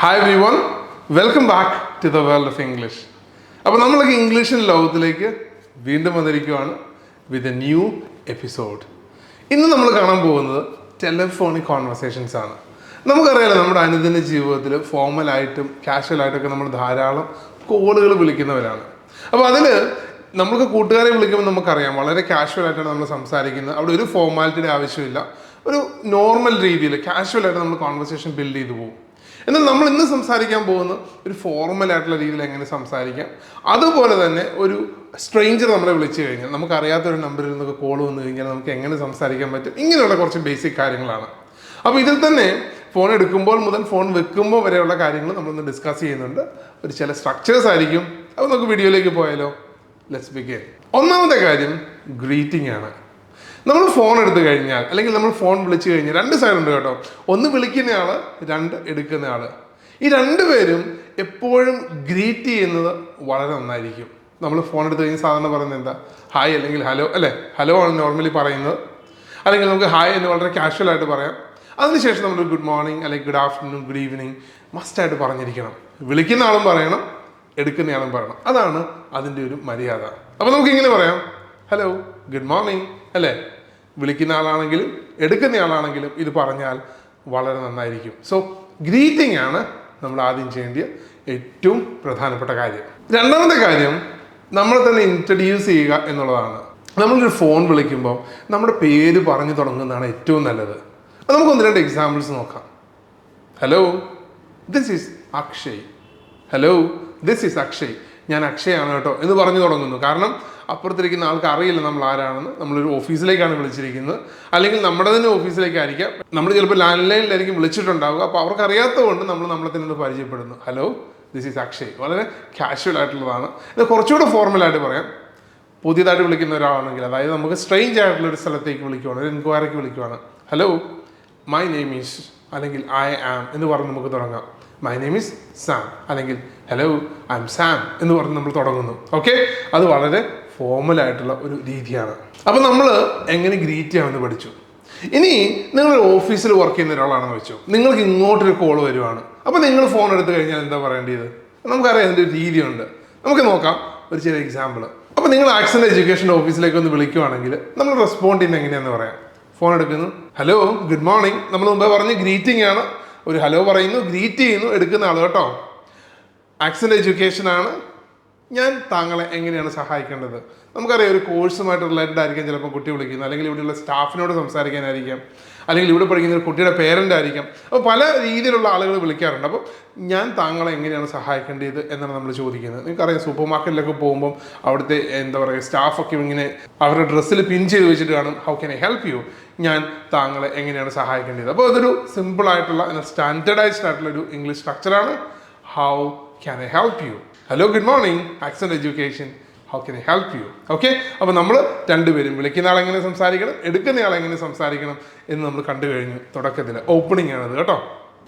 Hi everyone, welcome back to the world of English. അപ്പോൾ നമ്മളൊക്കെ ഇംഗ്ലീഷിൻ ലോകത്തിലേക്ക് വീണ്ടും വന്നിരിക്കുകയാണ് വിത്ത് എ ന്യൂ എപ്പിസോഡ്. ഇന്ന് നമ്മൾ കാണാൻ പോകുന്നത് ടെലിഫോണിക് കോൺവെർസേഷൻസ് ആണ്. നമുക്കറിയാലോ നമ്മുടെ അനുദിന ജീവിതത്തിൽ ഫോർമലായിട്ടും കാഷ്വലായിട്ടൊക്കെ നമ്മൾ ധാരാളം കോളുകൾ വിളിക്കുന്നവരാണ്. അപ്പോൾ അതിൽ നമുക്ക് കൂട്ടുകാരെ വിളിക്കുമ്പോൾ നമുക്കറിയാം വളരെ കാഷ്വലായിട്ടാണ് നമ്മൾ സംസാരിക്കുന്നത്. അവിടെ ഒരു ഫോർമാലിറ്റിയുടെ ആവശ്യമില്ല. ഒരു നോർമൽ രീതിയിൽ കാഷ്വലായിട്ട് നമ്മൾ കോൺവെർസേഷൻ ബിൽഡ് ചെയ്തു പോകും. എന്നാൽ നമ്മൾ ഇന്ന് സംസാരിക്കാൻ പോകുന്ന ഒരു ഫോർമലായിട്ടുള്ള രീതിയിൽ എങ്ങനെ സംസാരിക്കാം, അതുപോലെ തന്നെ ഒരു സ്ട്രേഞ്ചർ നമ്മളെ വിളിച്ചു കഴിഞ്ഞാൽ നമുക്കറിയാത്തൊരു നമ്പറിൽ നിന്നൊക്കെ കോൾ വന്നു കഴിഞ്ഞാൽ നമുക്ക് എങ്ങനെ സംസാരിക്കാൻ പറ്റും, ഇങ്ങനെയുള്ള കുറച്ച് ബേസിക് കാര്യങ്ങളാണ്. അപ്പോൾ ഇതിൽ തന്നെ ഫോൺ എടുക്കുമ്പോൾ മുതൽ ഫോൺ വെക്കുമ്പോൾ വരെയുള്ള കാര്യങ്ങൾ നമ്മളൊന്ന് ഡിസ്കസ് ചെയ്യുന്നുണ്ട്. ഒരു ചില സ്ട്രക്ചേഴ്സ് ആയിരിക്കും. അപ്പോൾ നമുക്ക് വീഡിയോയിലേക്ക് പോയാലോ? Let's begin. ഒന്നാമത്തെ കാര്യം ഗ്രീറ്റിംഗ് ആണ്. നമ്മൾ ഫോൺ എടുത്തു കഴിഞ്ഞാൽ അല്ലെങ്കിൽ നമ്മൾ ഫോൺ വിളിച്ചു കഴിഞ്ഞാൽ രണ്ട് സൈഡ് ഉണ്ട് കേട്ടോ. ഒന്ന് വിളിക്കുന്നയാൾ, രണ്ട് എടുക്കുന്നയാൾ. ഈ രണ്ടുപേരും എപ്പോഴും ഗ്രീറ്റ് ചെയ്യുന്നത് വളരെ നന്നായിരിക്കും. നമ്മൾ ഫോൺ എടുത്തു കഴിഞ്ഞാൽ സാധാരണ പറയുന്നത് എന്താ? ഹായ് അല്ലെങ്കിൽ ഹലോ അല്ലേ? ഹലോ ആണ് നോർമലി പറയുന്നത്. അല്ലെങ്കിൽ നമുക്ക് ഹായ് എന്ന് വളരെ കാഷ്വലായിട്ട് പറയാം. അതിനുശേഷം നമ്മൾ ഗുഡ് മോർണിംഗ് അല്ലെങ്കിൽ ഗുഡ് ആഫ്റ്റർനൂൺ, ഗുഡ് ഈവനിങ് മസ്റ്റായിട്ട് പറഞ്ഞിരിക്കണം. വിളിക്കുന്ന ആളും പറയണം, എടുക്കുന്നയാളും പറയണം. അതാണ് അതിൻ്റെ ഒരു മര്യാദ. അപ്പോൾ നമുക്ക് ഇങ്ങനെ പറയാം, ഹലോ, ഗുഡ് മോർണിംഗ് അല്ലേ? വിളിക്കുന്ന ആളാണെങ്കിലും എടുക്കുന്ന ആളാണെങ്കിലും ഇത് പറഞ്ഞാൽ വളരെ നന്നായിരിക്കും. സോ ഗ്രീറ്റിംഗ് ആണ് നമ്മൾ ആദ്യം ചെയ്യേണ്ട ഏറ്റവും പ്രധാനപ്പെട്ട കാര്യം. രണ്ടാമത്തെ കാര്യം നമ്മൾ തന്നെ ഇൻട്രൊഡ്യൂസ് ചെയ്യുക എന്നുള്ളതാണ്. നമ്മളൊരു ഫോൺ വിളിക്കുമ്പോൾ നമ്മുടെ പേര് പറഞ്ഞു തുടങ്ങുന്നതാണ് ഏറ്റവും നല്ലത്. അത് നമുക്ക് ഒന്ന് രണ്ട് എക്സാമ്പിൾസ് നോക്കാം. Hello, this is Akshay. Hello, this is Akshay. ഞാൻ അക്ഷയാണ് കേട്ടോ എന്ന് പറഞ്ഞു തുടങ്ങുന്നു. കാരണം അപ്പുറത്തിരിക്കുന്ന ആൾക്ക് അറിയില്ല നമ്മൾ ആരാണെന്ന്. നമ്മളൊരു ഓഫീസിലേക്കാണ് വിളിച്ചിരിക്കുന്നത്, അല്ലെങ്കിൽ നമ്മുടെ തന്നെ ഓഫീസിലേക്കായിരിക്കാം. നമ്മൾ ചിലപ്പോൾ ലാൻഡ് ലൈനിലായിരിക്കും വിളിച്ചിട്ടുണ്ടാവുക. അപ്പോൾ അവർക്ക് അറിയാത്തതുകൊണ്ട് നമ്മൾ നമ്മളെ തന്നെ പരിചയപ്പെടുന്നു. Hello, this is Akshay. വളരെ കാഷ്വൽ ആയിട്ടുള്ളതാണ്. ഇത് കുറച്ചുകൂടെ ഫോർമലായിട്ട് പറയാം. പുതിയതായിട്ട് വിളിക്കുന്ന ഒരാളാണെങ്കിൽ, അതായത് നമുക്ക് സ്ട്രേഞ്ച് ആയിട്ടുള്ള ഒരു സ്ഥലത്തേക്ക് വിളിക്കുവാണ്, ഒരു എൻക്വയറിക്ക് വിളിക്കുവാണ്. ഹലോ, മൈ നെയിം ഈസ് അല്ലെങ്കിൽ ഐ ആം എന്ന് പറഞ്ഞ് നമുക്ക് തുടങ്ങാം. മൈ നെയിം ഈസ് സാം അല്ലെങ്കിൽ ഹലോ, ഐ എം സാം എന്ന് പറഞ്ഞ് നമ്മൾ തുടങ്ങുന്നു. ഓക്കെ, അത് വളരെ ഫോർമലായിട്ടുള്ള ഒരു രീതിയാണ്. അപ്പോൾ നമ്മൾ എങ്ങനെ ഗ്രീറ്റ് ചെയ്യാമെന്ന് പഠിച്ചു. ഇനി നിങ്ങളൊരു ഓഫീസിൽ വർക്ക് ചെയ്യുന്ന ഒരാളാണെന്ന് വെച്ചു, നിങ്ങൾക്ക് ഇങ്ങോട്ടൊരു കോൾ വരുവാണ്. അപ്പോൾ നിങ്ങൾ ഫോൺ എടുത്തു കഴിഞ്ഞാൽ എന്താ പറയേണ്ടത്? നമുക്കറിയാം അതിൻ്റെ ഒരു രീതിയുണ്ട്. നമുക്ക് നോക്കാം ഒരു ചെറിയ എക്സാമ്പിൾ. അപ്പോൾ നിങ്ങൾ ആക്സെന്റ് എഡ്യൂക്കേഷൻ ഓഫീസിലേക്ക് ഒന്ന് വിളിക്കുവാണെങ്കിൽ നമ്മൾ റെസ്പോണ്ട് ചെയ്യുന്നത് എങ്ങനെയാണെന്ന് പറയാം. ഫോൺ എടുക്കുന്നു, ഹലോ, ഗുഡ് മോർണിംഗ്. നമ്മൾ മുമ്പേ പറഞ്ഞ് ഗ്രീറ്റിംഗ് ആണ്. ഒരു ഹലോ പറയുന്നു, ഗ്രീറ്റ് ചെയ്യുന്നു, എടുക്കുന്ന ആൾ കേട്ടോ. ആക്സെന്റ് എഡ്യൂക്കേഷൻ ആണ്. ഞാൻ താങ്കളെ എങ്ങനെയാണ് സഹായിക്കേണ്ടത്? നമുക്കറിയാം ഒരു കോഴ്സുമായിട്ട് റിലേറ്റഡ് ആയിരിക്കാം ചിലപ്പോൾ കുട്ടി വിളിക്കുന്നത്, അല്ലെങ്കിൽ ഇവിടെയുള്ള സ്റ്റാഫിനോട് സംസാരിക്കാനായിരിക്കാം, അല്ലെങ്കിൽ ഇവിടെ പഠിക്കുന്ന ഒരു കുട്ടിയുടെ പേരൻ്റ് ആയിരിക്കാം. അപ്പോൾ പല രീതിയിലുള്ള ആളുകൾ വിളിക്കാറുണ്ട്. അപ്പോൾ ഞാൻ താങ്കളെ എങ്ങനെയാണ് സഹായിക്കേണ്ടത് എന്നാണ് നമ്മൾ ചോദിക്കുന്നത്. നിങ്ങൾക്കറിയാം സൂപ്പർ മാർക്കറ്റിലൊക്കെ പോകുമ്പം അവിടുത്തെ എന്താ പറയുക സ്റ്റാഫൊക്കെ ഇങ്ങനെ അവരുടെ ഡ്രസ്സിൽ പിൻ ചെയ്ത് വെച്ചിട്ട് കാണും, how can I help U? ഞാൻ താങ്കളെ എങ്ങനെയാണ് സഹായിക്കേണ്ടത്? അപ്പോൾ അതൊരു സിമ്പിളായിട്ടുള്ള സ്റ്റാൻഡേർഡൈസ്ഡ് ആയിട്ടുള്ള ഒരു ഇംഗ്ലീഷ് സ്ട്രക്ചറാണ്. How can I help you? Hello, good morning, accent education, how can I help you? Okay, അപ്പോൾ നമ്മൾ രണ്ടുപേരും വിളിക്കുന്ന ആളെങ്ങനെ സംസാരിക്കണം, എടുക്കുന്ന ആളെങ്ങനെ സംസാരിക്കണം എന്ന് നമ്മൾ കണ്ടു കഴിഞ്ഞു. തുടക്കത്തിൽ ഓപ്പണിംഗ് ആണത് കേട്ടോ.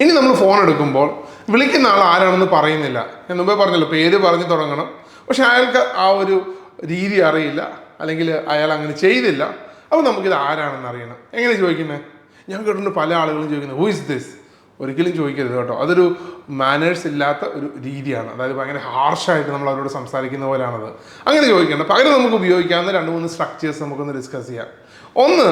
ഇനി നമ്മൾ ഫോൺ എടുക്കുമ്പോൾ വിളിക്കുന്ന ആൾ ആരാണെന്ന് പറയുന്നില്ല. ഞാൻ മുമ്പേ പറഞ്ഞല്ലോ പേര് പറഞ്ഞു തുടങ്ങണം. പക്ഷെ അയാൾക്ക് ആ ഒരു രീതി അറിയില്ല, അല്ലെങ്കിൽ അയാൾ അങ്ങനെ ചെയ്തില്ല. അപ്പോൾ നമുക്കിത് ആരാണെന്ന് അറിയണം. എങ്ങനെ ചോദിക്കുന്നത്? ഞാൻ കേട്ടിട്ടുണ്ട് പല ആളുകളും ചോദിക്കുന്നത് ഹൂ ഇസ് ദിസ്. ഒരിക്കലും ചോദിക്കരുത് കേട്ടോ. അതൊരു മാനേഴ്സ് ഇല്ലാത്ത ഒരു രീതിയാണ്. അതായത് ഭയങ്കര ഹാർഷായിട്ട് നമ്മൾ അവരോട് സംസാരിക്കുന്ന പോലെയാണത്. അങ്ങനെ ചോദിക്കേണ്ട. പകരം നമുക്ക് ഉപയോഗിക്കാവുന്ന 2-3 സ്ട്രക്ചേഴ്സ് നമുക്കൊന്ന് ഡിസ്കസ് ചെയ്യാം. ഒന്ന്,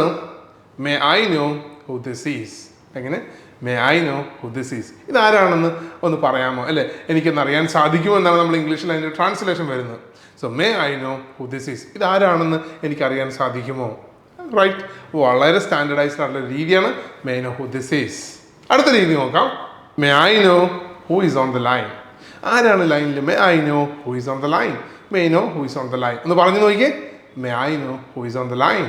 may I know who this is. എങ്ങനെ? May I know who this is. ഇതാരാണെന്ന് ഒന്ന് പറയാമോ? അല്ലേ, എനിക്കൊന്ന് അറിയാൻ സാധിക്കുമോ എന്നാണ് നമ്മൾ ഇംഗ്ലീഷിൽ അതിൻ്റെ ട്രാൻസ്ലേഷൻ വരുന്നത്. So may I know who this is. ഇതാരാണെന്ന് എനിക്കറിയാൻ സാധിക്കുമോ? റൈറ്റ്, വളരെ സ്റ്റാൻഡേർഡൈസ്ഡ് ആയിട്ടുള്ള രീതിയാണ് may know who this is. അടുത്ത രീതി നോക്കാം. May I know who is on the line. ആരാണ് ലൈനിൽ? May I know who is on the line. May know who is on the line ഒന്ന് പറഞ്ഞു നോക്കിയേ. May I know who is on the line.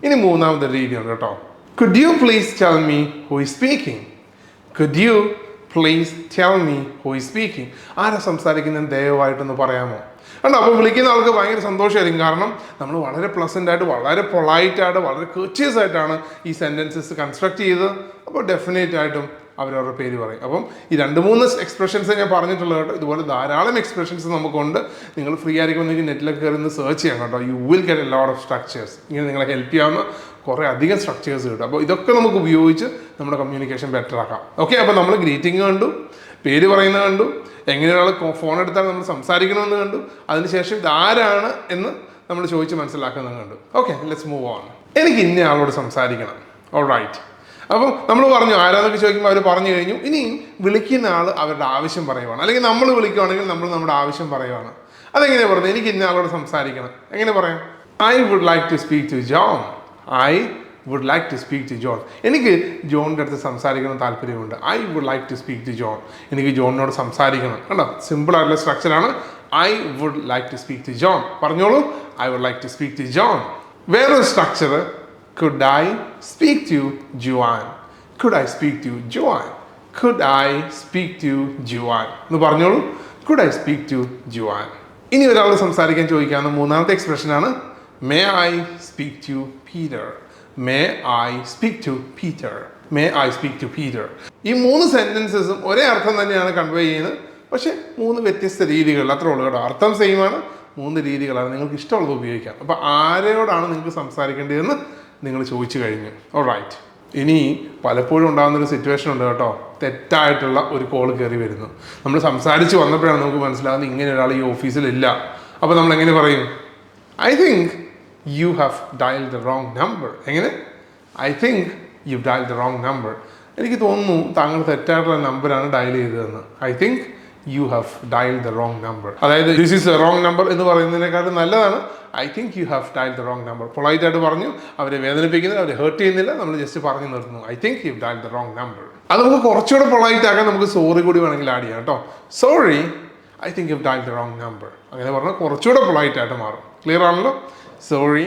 ഇനി മൂന്നാമത്തെ രീതിയുണ്ട് കേട്ടോ. Could you please tell me who is speaking. Could you please tell me who is speaking. ആരാ സംസാരിക്കുന്നത് ദയവായിട്ടൊന്ന് പറയാമോ? കണ്ടോ, അപ്പോൾ വിളിക്കുന്ന ആൾക്ക് ഭയങ്കര സന്തോഷമായിരിക്കും. കാരണം നമ്മൾ വളരെ പ്ലസൻ്റ് ആയിട്ട്, വളരെ പൊളൈറ്റായിട്ട്, വളരെ കേർച്ചിയസ് ആയിട്ടാണ് ഈ സെൻറ്റൻസസ് കൺസ്ട്രക്ട് ചെയ്തത്. അപ്പോൾ ഡെഫിനറ്റ് ആയിട്ടും അവരവരുടെ പേര് പറയും. അപ്പം ഈ 2-3 എക്സ്പ്രഷൻസ് ഞാൻ പറഞ്ഞിട്ടുള്ളത് കേട്ടോ. ഇതുപോലെ ധാരാളം എക്സ്പ്രഷൻസ് നമുക്കുണ്ട്. നിങ്ങൾ ഫ്രീ ആയിരിക്കുമെന്നെങ്കിൽ നെറ്റിലൊക്കെ കയറി സെർച്ച് ചെയ്യാം കേട്ടോ. You will get a lot of structures. ഇങ്ങനെ നിങ്ങളെ ഹെൽപ്പ് ചെയ്യാവുന്ന കുറേ അധികം സ്ട്രക്ചേഴ്സ് കിട്ടും. അപ്പോൾ ഇതൊക്കെ നമുക്ക് ഉപയോഗിച്ച് നമ്മുടെ കമ്മ്യൂണിക്കേഷൻ ബെറ്റർ ആക്കാം. ഓക്കെ, അപ്പോൾ നമ്മൾ ഗ്രീറ്റിംഗ് കണ്ടു, പേര് പറയുന്നത് കണ്ടു, എങ്ങനെ ഒരാൾ ഫോൺ എടുത്താൽ നമ്മൾ സംസാരിക്കണമെന്ന് കണ്ടു, അതിനുശേഷം ഇതാരാണ് എന്ന് നമ്മൾ ചോദിച്ച് മനസ്സിലാക്കുന്നത് കണ്ടു. Okay, let's move on. എനിക്ക് ഇന്ന ആളോട് സംസാരിക്കണം. ഓൾറൈറ്റ്. അപ്പം നമ്മൾ പറഞ്ഞു ആരാന്നൊക്കെ ചോദിക്കുമ്പോൾ അവർ പറഞ്ഞു കഴിഞ്ഞു. ഇനിയും വിളിക്കുന്ന ആൾ അവരുടെ ആവശ്യം പറയുവാണ്, അല്ലെങ്കിൽ നമ്മൾ വിളിക്കുവാണെങ്കിൽ നമ്മൾ നമ്മുടെ ആവശ്യം പറയുവാണ്. അതെങ്ങനെയാണ് പറഞ്ഞത്? എനിക്ക് ഇന്ന ആളോട് സംസാരിക്കണം. എങ്ങനെ പറയാം? I would like to speak to John. I would like to speak to John. എനിക്ക് ജോണിൻ്റെ അടുത്ത് സംസാരിക്കണം താല്പര്യമുണ്ട്. I would like to speak to John. എനിക്ക് ജോണിനോട് സംസാരിക്കണം. കണ്ടോ, സിമ്പിൾ ആയിട്ടുള്ള സ്ട്രക്ചറാണ്. I would like to speak to John. പറഞ്ഞോളൂ, I would like to speak to John. വേറൊരു structure, could I speak to Joanne? Could I speak to Joanne? Could I speak to Joanne? എന്ന് പറഞ്ഞോളൂ, could I speak to Joanne? ഇനി ഒരാൾ സംസാരിക്കാൻ ചോദിക്കാവുന്ന മൂന്നാമത്തെ എക്സ്പ്രഷനാണ് may I speak to Peter? May I speak to Peter? May I speak to Peter? ഈ മൂന്ന് സെന്റൻസസും ഒരേ അർത്ഥം തന്നെയാണ് കൺവേ ചെയ്യുന്നത്, പക്ഷെ മൂന്ന് വ്യത്യസ്ത രീതികൾ, അത്രേ ഉള്ളൂ കേട്ടോ. അർത്ഥം സെയിം ആണ്, മൂന്ന് രീതികളാണ്. നിങ്ങൾക്ക് ഇഷ്ടമുള്ളത് ഉപയോഗിക്കാം. അപ്പോൾ ആരോടാണ് നിങ്ങൾക്ക് സംസാരിക്കേണ്ടതെന്ന് നിങ്ങൾ ചോദിച്ചു കഴിഞ്ഞു. ഓൾറൈറ്റ്. ഇനി പലപ്പോഴും ഉണ്ടാകുന്നൊരു സിറ്റുവേഷൻ ഉണ്ട് കേട്ടോ, തെറ്റായിട്ടുള്ള ഒരു കോൾ കയറി വരുന്നു. നമ്മൾ സംസാരിച്ച് വന്നപ്പോഴാണ് നമുക്ക് മനസ്സിലാകുന്നത് ഇങ്ങനെ ഒരാൾ ഈ ഓഫീസിലില്ല. അപ്പോൾ നമ്മൾ എങ്ങനെ പറയും? I think you have dial the wrong number. എങ്ങനെ? I think you dial the wrong number. എനിക്ക് തോന്നുന്നു താങ്കൾ തെറ്റായിട്ടുള്ള നമ്പറാണ് ഡയൽ ചെയ്തതെന്ന്. I think you have dial the wrong number. അതായത് this is a wrong number എന്ന് പറയുന്നതിനെക്കാളും നല്ലതാണ് I think you have dial the wrong number. Polite ആയിട്ട് പറഞ്ഞു, അവരെ വേദനിപ്പിക്കുന്നില്ല, അവരെ ഹേർട്ട് ചെയ്യുന്നില്ല, നമ്മൾ ജസ്റ്റ് പറഞ്ഞു നിർത്തുന്നു I think you dial the wrong number. അത് നമുക്ക് കുറച്ചുകൂടെ പൊളൈറ്റ് ആക്കാൻ നമുക്ക് സോറി കൂടി വേണമെങ്കിൽ ആഡ് ചെയ്യാം കേട്ടോ. Sorry, I think you dial the wrong number. അങ്ങനെ പറഞ്ഞാൽ കുറച്ചുകൂടെ പൊളൈറ്റ് ആയിട്ട് മാറും. ക്ലിയർ ആണല്ലോ? Sorry,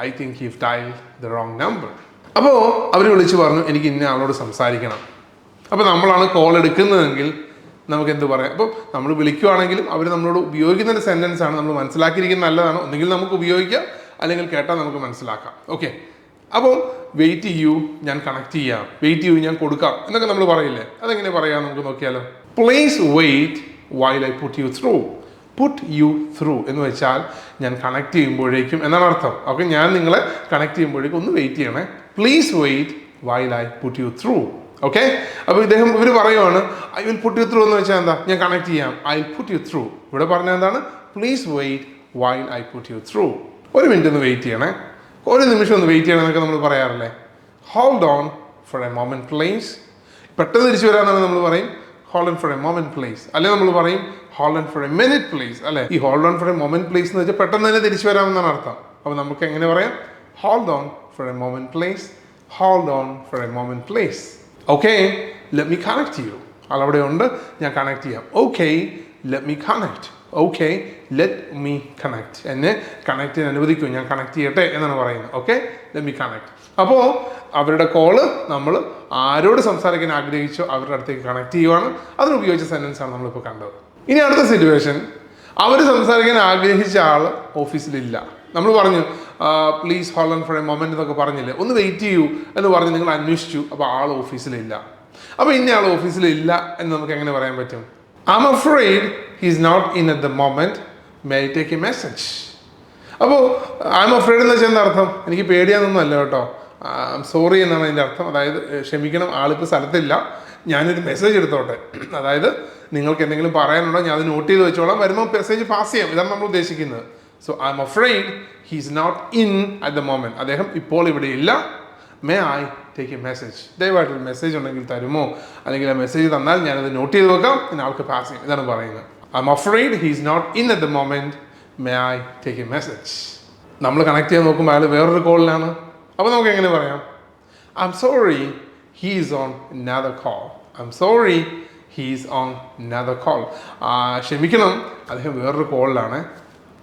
I think you dial the wrong number. അപ്പോൾ അവർ വിളിച്ച് പറഞ്ഞു എനിക്ക് ഇന്ന ആളോട് സംസാരിക്കണം. അപ്പോൾ നമ്മളാണ് കോൾ എടുക്കുന്നതെങ്കിൽ നമുക്ക് എന്ത് പറയാം? അപ്പോൾ നമ്മൾ വിളിക്കുവാണെങ്കിലും അവർ നമ്മളോട് ഉപയോഗിക്കുന്ന സെൻറ്റൻസ് ആണ്, നമ്മൾ മനസ്സിലാക്കിയിരിക്കുന്നത് നല്ലതാണ്. ഒന്നുകിൽ നമുക്ക് ഉപയോഗിക്കാം, അല്ലെങ്കിൽ കേട്ടാൽ നമുക്ക് മനസ്സിലാക്കാം. ഓക്കെ, അപ്പോൾ വെയിറ്റ് ചെയ്യൂ, ഞാൻ കണക്ട് ചെയ്യാം. വെയിറ്റ് ചെയ്യൂ, ഞാൻ കൊടുക്കാം എന്നൊക്കെ നമ്മൾ പറയില്ലേ? അതെങ്ങനെ പറയാം നമുക്ക് നോക്കിയാലോ? Please wait while I put you through. Put you through എന്ന് വെച്ചാൽ ഞാൻ കണക്ട് ചെയ്യുമ്പോഴേക്കും എന്നാണ് അർത്ഥം. ഓക്കെ, ഞാൻ നിങ്ങളെ കണക്ട് ചെയ്യുമ്പോഴേക്കും ഒന്ന് വെയിറ്റ് ചെയ്യണേ. Please wait while I put you through. Okay, അപ്പോൾ ഇവർ പറയുവാണ് I will put you through എന്ന് വെച്ചാൽ എന്താ? ഞാൻ കണക്ട് ചെയ്യാം. I will put you through. ഇവിടെ പറഞ്ഞാൽ എന്താണ്? Please wait while I put you through. ഒരു മിനിറ്റ് ഒന്ന് വെയിറ്റ് ചെയ്യണേ, ഒരു നിമിഷം ഒന്ന് വെയിറ്റ് ചെയ്യണം എന്നൊക്കെ നമ്മൾ പറയാറില്ലേ? Hold on for a moment please. പെട്ടെന്ന് തിരിച്ചു വരാമെന്നാണ് നമ്മൾ പറയും hold on for a moment please. അല്ലെ നമ്മൾ പറയും hold on for a minute please. അല്ലെ, ഈ hold on for a moment please എന്ന് വെച്ചാൽ പെട്ടെന്ന് തന്നെ തിരിച്ചു വരാമെന്നാണ് അർത്ഥം. അപ്പോൾ നമുക്ക് എങ്ങനെ പറയാം? Hold on for a moment please. Hold on for a moment please. Okay, let me connect ചെയ്യൂ. ആളവിടെ ഉണ്ട്, ഞാൻ കണക്ട് ചെയ്യാം. Okay, let me connect. Okay, let me connect. എന്നെ കണക്ട് ചെയ്യാൻ അനുവദിക്കൂ, ഞാൻ കണക്ട് ചെയ്യട്ടെ എന്നാണ് പറയുന്നത്. Okay, let me connect. അപ്പോൾ അവരുടെ കോള് നമ്മൾ ആരോട് സംസാരിക്കാൻ ആഗ്രഹിച്ചോ അവരുടെ അടുത്തേക്ക് കണക്ട് ചെയ്യുവാണ്. അതിനുപയോഗിച്ച സെൻറ്റൻസ് ആണ് നമ്മളിപ്പോൾ കണ്ടത്. ഇനി അടുത്ത സിറ്റുവേഷൻ, അവർ സംസാരിക്കാൻ ആഗ്രഹിച്ച ആൾ ഓഫീസിലില്ല. നമ്മൾ പറഞ്ഞു please hold on for a moment എന്നൊക്കെ പറഞ്ഞില്ലേ? ഒന്ന് വെയിറ്റ് ചെയ്യൂ എന്ന് പറഞ്ഞ് നിങ്ങൾ അന്വേഷിച്ചു. അപ്പോൾ ആൾ ഓഫീസിലില്ല. അപ്പോൾ ഇന്ന ആൾ ഓഫീസിലില്ല എന്ന് നമുക്ക് എങ്ങനെ പറയാൻ പറ്റും? I am afraid he is not in at the moment, may I take a message. അപ്പോൾ ഐ ആം അഫ്രെയ്ഡ് എന്ന് വെച്ചാൽ എന്താ അർത്ഥം? എനിക്ക് പേടിയാന്നൊന്നും അല്ല കേട്ടോ, ഐ എം സോറി എന്നാണ് അതിൻ്റെ അർത്ഥം. അതായത് ക്ഷമിക്കണം, ആളിപ്പോൾ സ്ഥലത്തില്ല, ഞാനൊരു മെസ്സേജ് എടുത്തോട്ടെ. അതായത് നിങ്ങൾക്ക് എന്തെങ്കിലും പറയാനുണ്ടോ ഞാൻ അത് നോട്ട് ചെയ്ത് വെച്ചോളാം, വരുമ്പോൾ മെസ്സേജ് പാസ് ചെയ്യാം. ഇതാണ് നമ്മൾ ഉദ്ദേശിക്കുന്നത്. So I M afraid he is not in at the moment. അദ്ദേഹം ഇപ്പോൾ ഇവിടെ ഇല്ല. May I take a message. ദയവായിട്ട് മെസ്സേജ് ഉണ്ടെങ്കിൽ തരുമോ, അല്ലെങ്കിൽ ആ മെസ്സേജ് തന്നാൽ ഞാനത് നോട്ട് ചെയ്ത് വെക്കാം, പിന്നെ ആൾക്ക് പാസ് ചെയ്യും. ഇതാണ് പറയുന്നത്. I M afraid he is not in at the moment, may I take a message. നമ്മൾ കണക്ട് ചെയ്യാൻ നോക്കുമ്പോൾ അയാൾ വേറൊരു കോളിലാണ്. അപ്പോൾ നമുക്ക് എങ്ങനെ പറയാം? I M sorry he is on another call. I M sorry he is on another call. ക്ഷമിക്കണം, അദ്ദേഹം വേറൊരു കോളിലാണ്.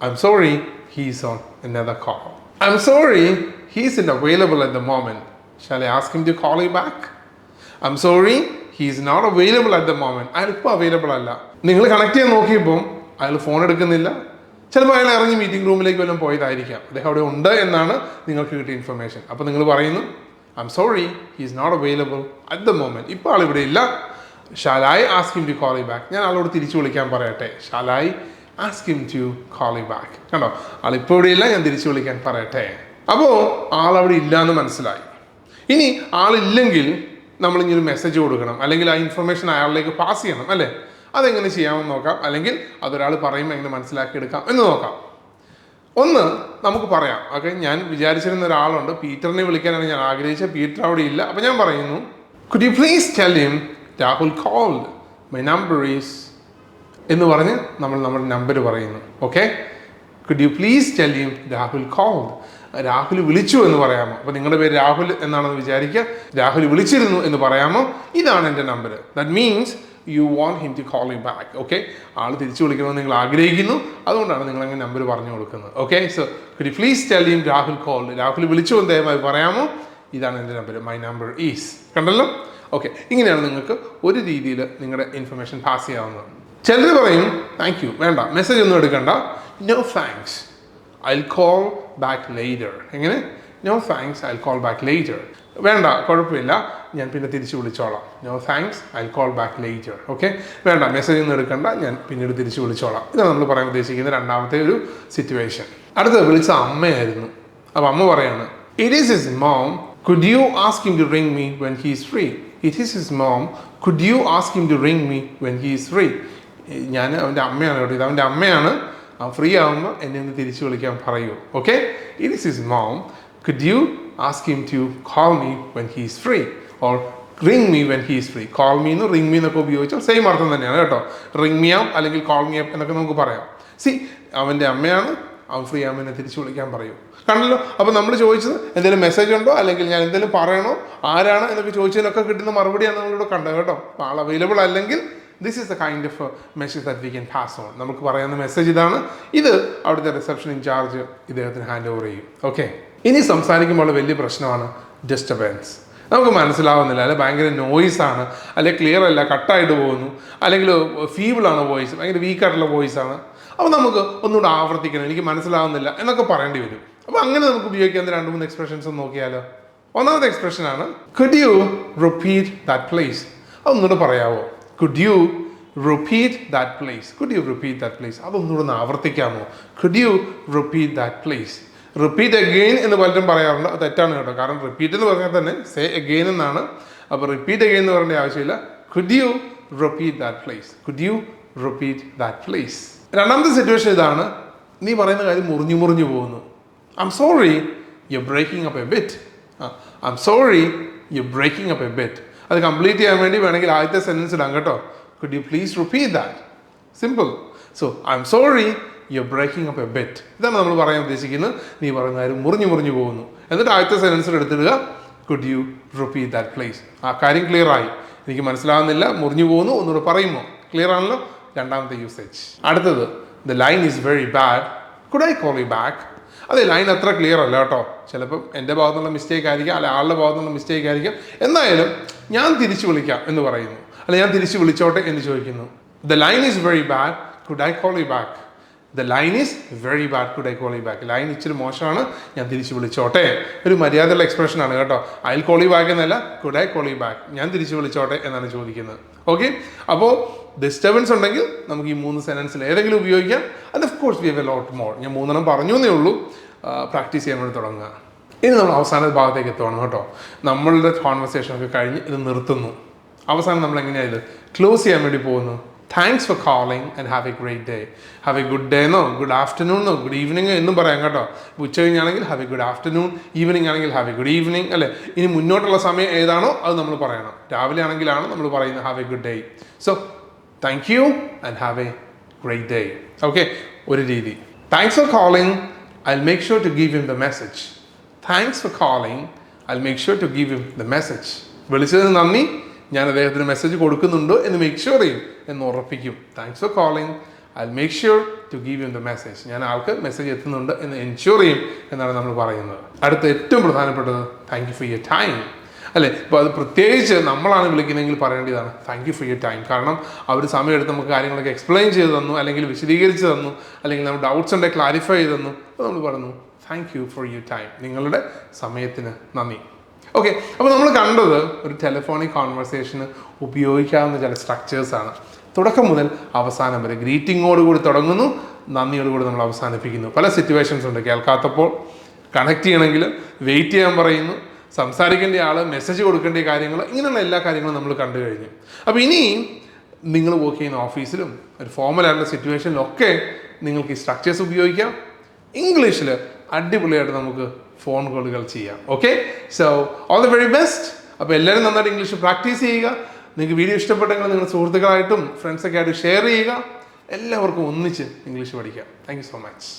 I M sorry he is on another call. I M sorry he isn't available at the moment. Shall I ask him to call you back? I'm sorry, he is not available at the moment. അയാൾ ഇപ്പോൾ available അല്ല. നിങ്ങൾ connect ചെയ്യാൻ നോക്കിയപ്പോൾ അയാൾ phone എടുക്കുന്നില്ല. ചിലപ്പോൾ അയാൾ ഇറങ്ങി മീറ്റിംഗ് റൂമിലേക്ക് വല്ലതും പോയതായിരിക്കാം. അദ്ദേഹം അവിടെ ഉണ്ട് എന്നാണ് നിങ്ങൾക്ക് കിട്ടിയ ഇൻഫർമേഷൻ. അപ്പോൾ നിങ്ങൾ പറയുന്നു I M sorry he is not available at the moment. ഇപ്പോൾ ആൾ ഇവിടെ ഇല്ല. Shall I ask him to call you back? ഞാൻ ആളോട് തിരിച്ചു വിളിക്കാൻ പറയട്ടെ. Shall I ask him to call you back? കണ്ടോ, ആൾ ഇപ്പോൾ ഇവിടെ ഇല്ല, ഞാൻ തിരിച്ചു വിളിക്കാൻ പറയട്ടെ. അപ്പോൾ ആളവിടെ ഇല്ല എന്ന് മനസ്സിലായി. ഇനി ആളില്ലെങ്കിൽ നമ്മളിങ്ങനെ മെസ്സേജ് കൊടുക്കണം, അല്ലെങ്കിൽ ആ ഇൻഫർമേഷൻ അയാളിലേക്ക് പാസ് ചെയ്യണം അല്ലേ? അതെങ്ങനെ ചെയ്യാമെന്ന് നോക്കാം, അല്ലെങ്കിൽ അതൊരാൾ പറയുമ്പോൾ എങ്ങനെ മനസ്സിലാക്കിയെടുക്കാം എന്ന് നോക്കാം. ഒന്ന് നമുക്ക് പറയാം. ഓക്കെ, ഞാൻ വിചാരിച്ചിരുന്ന ഒരാളുണ്ട്, പീറ്ററിനെ വിളിക്കാനാണ് ഞാൻ ആഗ്രഹിച്ചത്, പീറ്റർ അവിടെ ഇല്ല. അപ്പം ഞാൻ പറയുന്നു, could you please tell him Rahul called, my number is എന്ന് പറഞ്ഞ് നമ്മൾ നമ്മുടെ നമ്പർ പറയുന്നു. Okay, could you please tell him Rahul called, Rahul വിളിച്ചു എന്ന് പറയാമോ? അപ്പോൾ നിങ്ങളുടെ പേര് രാഹുൽ എന്നാണെന്ന് വിചാരിക്കുക, രാഹുൽ വിളിച്ചിരുന്നു എന്ന് പറയാമോ? ഇതാണ് എൻ്റെ number. That means you want him to call you back. Okay, ആൾ തിരിച്ചു വിളിക്കണമെന്ന് നിങ്ങൾ ആഗ്രഹിക്കുന്നു, അതുകൊണ്ടാണ് നിങ്ങൾ അങ്ങനെ നമ്പർ പറഞ്ഞു കൊടുക്കുന്നത്. Okay, so could you please tell him Rahul called, Rahul വിളിച്ചു എന്ന് ദയവായി പറയാമോ? ഇതാണ് എൻ്റെ നമ്പർ, മൈ നമ്പർ ഈസ്. കണ്ടല്ലോ? ഓക്കെ, ഇങ്ങനെയാണ് നിങ്ങൾക്ക് ഒരു രീതിയിൽ നിങ്ങളുടെ ഇൻഫർമേഷൻ പാസ് ചെയ്യാവുന്നത്. ചിലർ പറയും താങ്ക് യു വേണ്ട, മെസ്സേജ് ഒന്നും എടുക്കണ്ട, no thanks, I'll call back later. എങ്ങനെ? No thanks, I'll call back later. വേണ്ട, കുഴപ്പമില്ല, ഞാൻ പിന്നെ തിരിച്ചു വിളിച്ചോളാം. No thanks, I'll call back later. Okay, വേണ്ട, മെസ്സേജ് ഒന്നും എടുക്കണ്ട, ഞാൻ പിന്നീട് തിരിച്ചു വിളിച്ചോളാം. ഇതാണ് നമ്മൾ പറയാൻ ഉദ്ദേശിക്കുന്ന രണ്ടാമത്തെ ഒരു സിറ്റുവേഷൻ. അടുത്തത് വിളിച്ച അമ്മയായിരുന്നു. അപ്പോൾ അമ്മ പറയാണ്, it is his mom, could you ask him to ring me when he is free? It is his mom, could you ask him to ring me when he is free? ഞാൻ അവൻ്റെ അമ്മയാണ് കേട്ടോ, ഇത് അവൻ്റെ അമ്മയാണ്, ഫ്രീ ആകുമ്പോൾ എന്നെ ഒന്ന് തിരിച്ചു വിളിക്കാൻ പറയൂ. Okay, it is his mom, could you ask him to call me when he is free, or ring me when he is free. Call me എന്ന് റിംഗ് മീ എന്നൊക്കെ ഉപയോഗിച്ചാൽ സെയിം അർത്ഥം തന്നെയാണ് കേട്ടോ. റിംഗ് മീ ആം അല്ലെങ്കിൽ കോൾ മീ ആം എന്നൊക്കെ നമുക്ക് പറയാം. സി, അവൻ്റെ അമ്മയാണ്, അവൻ ഫ്രീ ആകുമ്പോൾ എന്നെ തിരിച്ചു വിളിക്കാൻ പറയൂ. കണ്ടല്ലോ? അപ്പോൾ നമ്മൾ ചോദിച്ചത് എന്തെങ്കിലും മെസ്സേജ് ഉണ്ടോ, അല്ലെങ്കിൽ ഞാൻ എന്തെങ്കിലും പറയണോ, ആരാണ് എന്നൊക്കെ ചോദിച്ചതിനൊക്കെ കിട്ടുന്ന മറുപടിയാണ് നമ്മളിവിടെ കണ്ടത് കേട്ടോ. ആൾ അവൈലബിൾ അല്ലെങ്കിൽ this is the kind of message that we can pass on. നമുക്ക് പറയുന്ന മെസ്സേജ് ഇതാണ്, ഇത് അവിടുത്തെ റിസപ്ഷൻ ഇൻചാർജ് ഇദ്ദേഹത്തിന് ഹാൻഡ് ഓവർ ചെയ്യും. ഓക്കെ, ഇനി സംസാരിക്കുമ്പോൾ വലിയ പ്രശ്നമാണ് ഡിസ്റ്റർബൻസ്. നമുക്ക് മനസ്സിലാവുന്നില്ല, അല്ലെങ്കിൽ ഭയങ്കര നോയ്സാണ്, അല്ലെങ്കിൽ ക്ലിയർ അല്ല, കട്ടായിട്ട് പോകുന്നു, അല്ലെങ്കിൽ ഫീബിളാണ് വോയിസ്, ഭയങ്കര വീക്കായിട്ടുള്ള വോയിസാണ്. അപ്പോൾ നമുക്ക് ഒന്നുകൂടെ ആവർത്തിക്കണം, എനിക്ക് മനസ്സിലാവുന്നില്ല എന്നൊക്കെ പറയേണ്ടി വരും. അപ്പോൾ അങ്ങനെ നമുക്ക് ഉപയോഗിക്കാവുന്ന 2-3 എക്സ്പ്രഷൻസ് നോക്കിയാലോ. ഒന്നാമത്തെ എക്സ്പ്രഷനാണ് could you repeat that place. അതൊന്നുകൂടെ പറയാവോ? Could you repeat that place? Could you repeat that place? അതൊന്നുകൂടെ ഒന്ന് ആവർത്തിക്കാമോ? Could you repeat that place? Repeat again എന്ന് പലരും പറയാറുണ്ട്, അത് തെറ്റാണ് കേട്ടോ. കാരണം റിപ്പീറ്റ് എന്ന് പറഞ്ഞാൽ തന്നെ say again എന്നാണ്. അപ്പോൾ റിപ്പീറ്റ് again എന്ന് പറയേണ്ട ആവശ്യമില്ല. Could you repeat that place? Could you repeat that place? രണ്ടാമത്തെ സിറ്റുവേഷൻ ഇതാണ്, നീ പറയുന്ന കാര്യം മുറിഞ്ഞു പോകുന്നു. I'm sorry, you're breaking up a bit. I'm sorry, you're breaking up a bit. അത് കംപ്ലീറ്റ് ചെയ്യാൻ വേണ്ടി വേണമെങ്കിൽ ആദ്യത്തെ സെൻറ്റൻസ് ഇടാം കേട്ടോ. Could you please repeat that? Simple. So, I'm sorry, you're breaking up a bit. ഇതാണ് നമ്മൾ പറയാൻ ഉദ്ദേശിക്കുന്നത്, നീ പറയുന്ന കാര്യം മുറിഞ്ഞു പോകുന്നു. എന്നിട്ട് ആദ്യത്തെ സെൻറ്റൻസിൽ എടുത്തിടുക could you repeat that place. ആ കാര്യം ക്ലിയർ ആയി, എനിക്ക് മനസ്സിലാവുന്നില്ല, മുറിഞ്ഞു പോകുന്നു, ഒന്നുകൂടെ പറയുമോ? ക്ലിയർ ആണല്ലോ. രണ്ടാമത്തെ യൂസേജ്. അടുത്തത് the line is very bad, could I call you back? അതെ, ലൈൻ അത്ര ക്ലിയർ അല്ല കേട്ടോ. ചിലപ്പം എൻ്റെ ഭാഗത്തുനിന്നുള്ള മിസ്റ്റേക്ക് ആയിരിക്കാം, അല്ലെ ആളുടെ ഭാഗത്തുനിന്നുള്ള മിസ്റ്റേക്ക് ആയിരിക്കാം. എന്തായാലും ഞാൻ തിരിച്ചു വിളിക്കാം എന്ന് പറയുന്നു, അല്ലെ ഞാൻ തിരിച്ചു വിളിച്ചോട്ടെ എന്ന് ചോദിക്കുന്നു. The line is very bad, could I call you back? The line is very bad, could I call you back? Line ഇച്ചിരി മോശമാണ്, ഞാൻ തിരിച്ചു വിളിച്ചോട്ടെ. ഒരു മര്യാദയുള്ള എക്സ്പ്രഷനാണ് കേട്ടോ. I'll call you back എന്നല്ല, could I call you back? ഞാൻ തിരിച്ചു വിളിച്ചോട്ടെ എന്നാണ് ചോദിക്കുന്നത്. ഓക്കെ, അപ്പോൾ ഡിസ്റ്റർബൻസ് ഉണ്ടെങ്കിൽ നമുക്ക് ഈ 3 സെൻറ്റൻസിൽ ഏതെങ്കിലും ഉപയോഗിക്കാം. And of course we have a lot more. ഞാൻ 3 പറഞ്ഞു എന്നേ ഉള്ളൂ. പ്രാക്ടീസ് ചെയ്യാൻ വേണ്ടി തുടങ്ങുക. ഇനി നമ്മൾ അവസാന ഭാഗത്തേക്ക് എത്തുകയാണ് കേട്ടോ. നമ്മളുടെ കോൺവെർസേഷനൊക്കെ കഴിഞ്ഞ് ഇത് നിർത്തുന്നു. അവസാനം നമ്മൾ എങ്ങനെയാണ് ഇത് ക്ലോസ് ചെയ്യാൻ വേണ്ടി പോകുന്നു? Thanks for calling and have a great day. Have a good day എന്നോ ഗുഡ് ആഫ്റ്റർനൂൺ എന്നോ ഗുഡ് ഈവനിങ് എന്നും പറയാം കേട്ടോ. ഉച്ച കഴിഞ്ഞാണെങ്കിൽ have a good afternoon, evening ആണെങ്കിൽ ഹാവ് എ ഗുഡ് ഈവനിങ്, അല്ലേ? ഇനി മുന്നോട്ടുള്ള സമയം ഏതാണോ അത് നമ്മൾ പറയണം. രാവിലെ ആണെങ്കിലാണ് നമ്മൾ പറയുന്നത് have a good day. So thank you and have a great day. Okay, ഒരു രീതി. Thanks for calling, I'll make sure to give him the message. Thanks for calling, I'll make sure to give him the message. വിളിച്ചതിന് നന്ദി, ഞാൻ അദ്ദേഹത്തിന് message കൊടുക്കുന്നുണ്ടോ എന്ന് make sure ചെയ്യും, എന്ന് ഉറപ്പിക്കും. Thanks for calling, I'll make sure to give him the message. ഞാൻ ആൾക്ക് മെസ്സേജ് എത്തുന്നുണ്ട് എന്ന് എൻഷുർ ചെയ്യും എന്നാണ് നമ്മൾ പറയുന്നത്. അടുത്ത ഏറ്റവും പ്രധാനപ്പെട്ടത് thank you for your time, അല്ലേ? ഇപ്പോൾ അത് പ്രത്യേകിച്ച് നമ്മളാണ് വിളിക്കുന്നതെങ്കിൽ പറയേണ്ടതാണ് thank you for your time. കാരണം അവർ സമയമെടുത്ത് നമുക്ക് കാര്യങ്ങളൊക്കെ എക്സ്പ്ലെയിൻ ചെയ്ത് തന്നു, അല്ലെങ്കിൽ വിശദീകരിച്ച് തന്നു, അല്ലെങ്കിൽ നമ്മൾ ഡൗട്ട്സ് ഉണ്ടെങ്കിൽ ക്ലാരിഫൈ ചെയ്ത് തന്നു. അപ്പോൾ നമ്മൾ പറഞ്ഞു thank you for your time, നിങ്ങളുടെ സമയത്തിന് നന്ദി. ഓക്കെ, അപ്പോൾ നമ്മൾ കണ്ടത് ഒരു ടെലിഫോണിക് കോൺവെർസേഷന് ഉപയോഗിക്കാവുന്ന ചില സ്ട്രക്ചേഴ്സാണ്. തുടക്കം മുതൽ അവസാനം വരെ ഗ്രീറ്റിങ്ങോടുകൂടി തുടങ്ങുന്നു, നന്ദിയോടുകൂടി നമ്മൾ അവസാനിപ്പിക്കുന്നു. പല സിറ്റുവേഷൻസ് ഉണ്ട്, കേൾക്കാത്തപ്പോൾ കണക്ട് ചെയ്യണമെങ്കിൽ വെയിറ്റ് ചെയ്യാൻ പറയുന്നു, സംസാരിക്കേണ്ട ആൾ, മെസ്സേജ് കൊടുക്കേണ്ട കാര്യങ്ങൾ, ഇങ്ങനെയുള്ള എല്ലാ കാര്യങ്ങളും നമ്മൾ കണ്ടു കഴിഞ്ഞു. അപ്പോൾ ഇനി നിങ്ങൾ വർക്ക് ചെയ്യുന്ന ഓഫീസിലും ഒരു ഫോർമൽ ആയിട്ടുള്ള സിറ്റുവേഷനിലൊക്കെ നിങ്ങൾക്ക് ഈ സ്ട്രക്ചേഴ്സ് ഉപയോഗിക്കാം. ഇംഗ്ലീഷിൽ അടിപൊളിയായിട്ട് നമുക്ക് ഫോൺ കോളുകൾ ചെയ്യാം. Okay, so all the very best. അപ്പോൾ എല്ലാവരും നന്നായിട്ട് ഇംഗ്ലീഷ് പ്രാക്ടീസ് ചെയ്യുക. നിങ്ങൾക്ക് വീഡിയോ ഇഷ്ടപ്പെട്ടെങ്കിൽ നിങ്ങളുടെ സുഹൃത്തുക്കളായിട്ടും ഫ്രണ്ട്സൊക്കെ ആയിട്ട് ഷെയർ ചെയ്യുക. എല്ലാവർക്കും ഒന്നിച്ച് ഇംഗ്ലീഷ് പഠിക്കാം. Thank you so much.